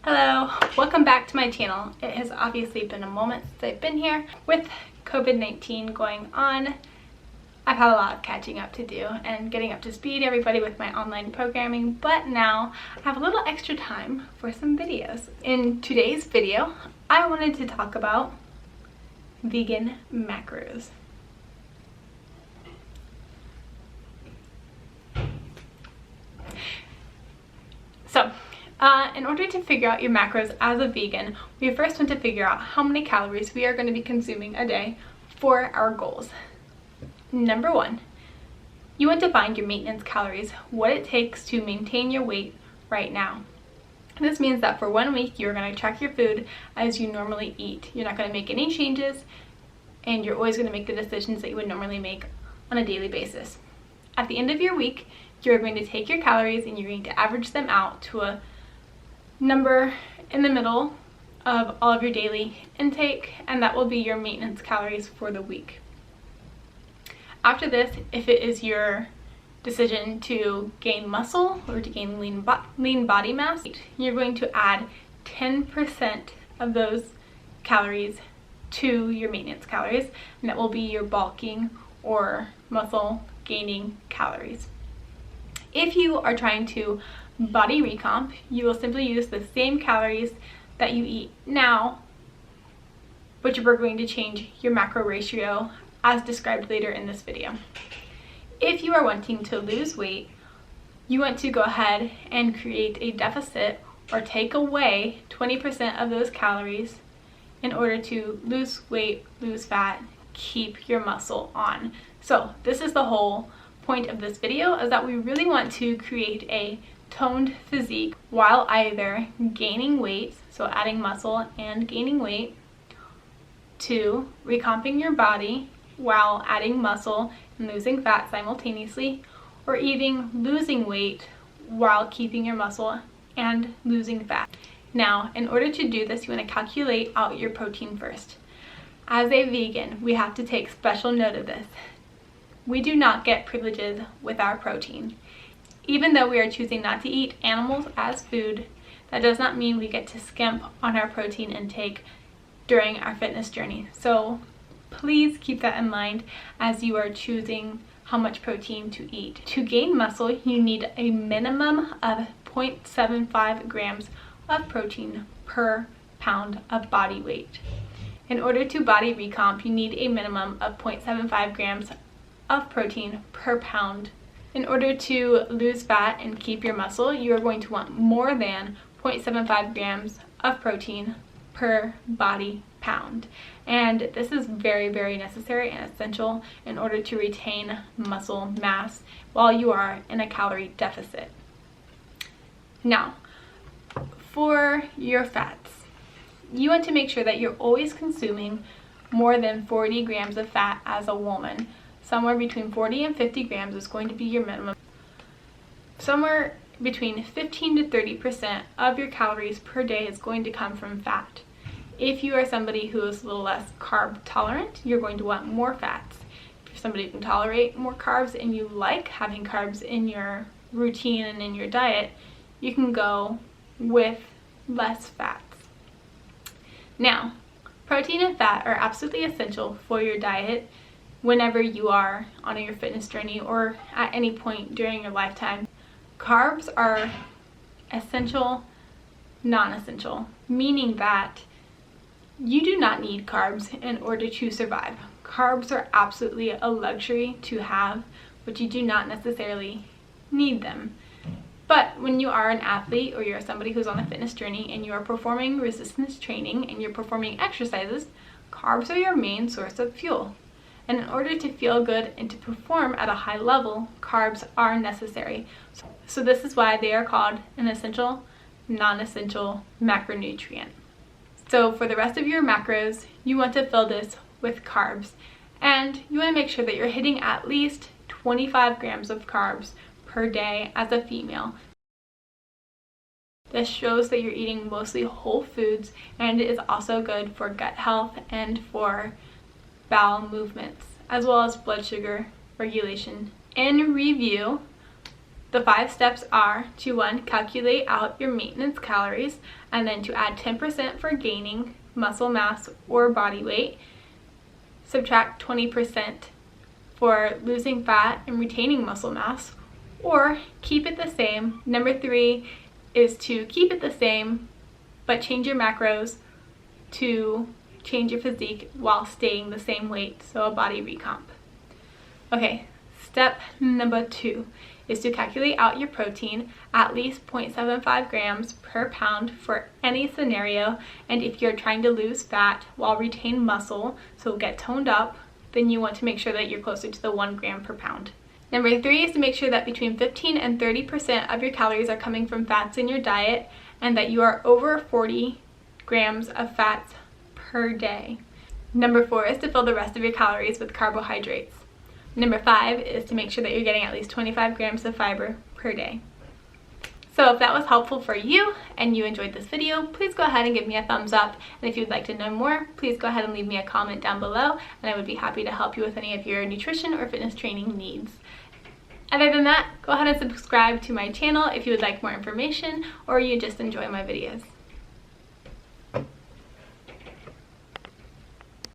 Hello, welcome back to my channel. It has obviously been a moment since I've been here. With COVID-19 going on, I've had a lot of catching up to do and getting up to speed everybody with my online programming, but now I have a little extra time for some videos. In today's video, I wanted to talk about vegan macros. In order to figure out your macros as a vegan, we first want to figure out how many calories we are going to be consuming a day for our goals. Number one, you want to find your maintenance calories, what it takes to maintain your weight right now. This means that for 1 week, you're going to track your food as you normally eat. You're not going to make any changes, and you're always going to make the decisions that you would normally make on a daily basis. At the end of your week, you're going to take your calories and you're going to average them out to a number in the middle of all of your daily intake, and that will be your maintenance calories for the week. After this, if it is your decision to gain muscle or to gain lean body mass, you're going to add 10% of those calories to your maintenance calories, and that will be your bulking or muscle gaining calories. If you are trying to body recomp, you will simply use the same calories that you eat now, but you're going to change your macro ratio as described later in this video. If you are wanting to lose weight, you want to go ahead and create a deficit or take away 20% of those calories in order to lose weight, lose fat, keep your muscle on. So this is the whole point of this video, is that we really want to create a toned physique while either gaining weight, so adding muscle and gaining weight, to recomping your body while adding muscle and losing fat simultaneously, or even losing weight while keeping your muscle and losing fat. Now, in order to do this, you want to calculate out your protein first. As a vegan, we have to take special note of this. We do not get privileges with our protein. Even though we are choosing not to eat animals as food, that does not mean we get to skimp on our protein intake during our fitness journey. So please keep that in mind as you are choosing how much protein to eat. To gain muscle, you need a minimum of 0.75 grams of protein per pound of body weight. In order to body recomp, you need a minimum of 0.75 grams of protein per pound. In order to lose fat and keep your muscle, you are going to want more than 0.75 grams of protein per body pound. And this is very, very necessary and essential in order to retain muscle mass while you are in a calorie deficit. Now, for your fats, you want to make sure that you're always consuming more than 40 grams of fat as a woman. Somewhere between 40 and 50 grams is going to be your minimum. Somewhere between 15 to 30% of your calories per day is going to come from fat. If you are somebody who is a little less carb tolerant, you're going to want more fats. If you're somebody who can tolerate more carbs and you like having carbs in your routine and in your diet, you can go with less fats. Now, protein and fat are absolutely essential for your diet whenever you are on your fitness journey or at any point during your lifetime. Carbs are essential, non-essential, meaning that you do not need carbs in order to survive. Carbs are absolutely a luxury to have, but you do not necessarily need them. But when you are an athlete or you're somebody who's on a fitness journey and you are performing resistance training and you're performing exercises, carbs are your main source of fuel. And in order to feel good and to perform at a high level, carbs are necessary. So this is why they are called an essential, non-essential macronutrient. So for the rest of your macros, you want to fill this with carbs. And you want to make sure that you're hitting at least 25 grams of carbs per day as a female. This shows that you're eating mostly whole foods, and it is also good for gut health and for bowel movements, as well as blood sugar regulation. In review, The 5 steps are to 1, calculate out your maintenance calories, and then to add 10% for gaining muscle mass or body weight, subtract 20% for losing fat and retaining muscle mass, or keep it the same. Number 3 is to keep it the same but change your macros to change your physique while staying the same weight, so a body recomp. Okay, step number 2 is to calculate out your protein, at least 0.75 grams per pound for any scenario. And if you're trying to lose fat while retain muscle, so get toned up, then you want to make sure that you're closer to the 1 gram per pound. Number 3 is to make sure that between 15 and 30% of your calories are coming from fats in your diet, and that you are over 40 grams of fats per day. Number 4 is to fill the rest of your calories with carbohydrates. Number 5 is to make sure that you're getting at least 25 grams of fiber per day. So if that was helpful for you and you enjoyed this video, please go ahead and give me a thumbs up. And if you'd like to know more, please go ahead and leave me a comment down below, and I would be happy to help you with any of your nutrition or fitness training needs. Other than that, go ahead and subscribe to my channel if you would like more information or you just enjoy my videos.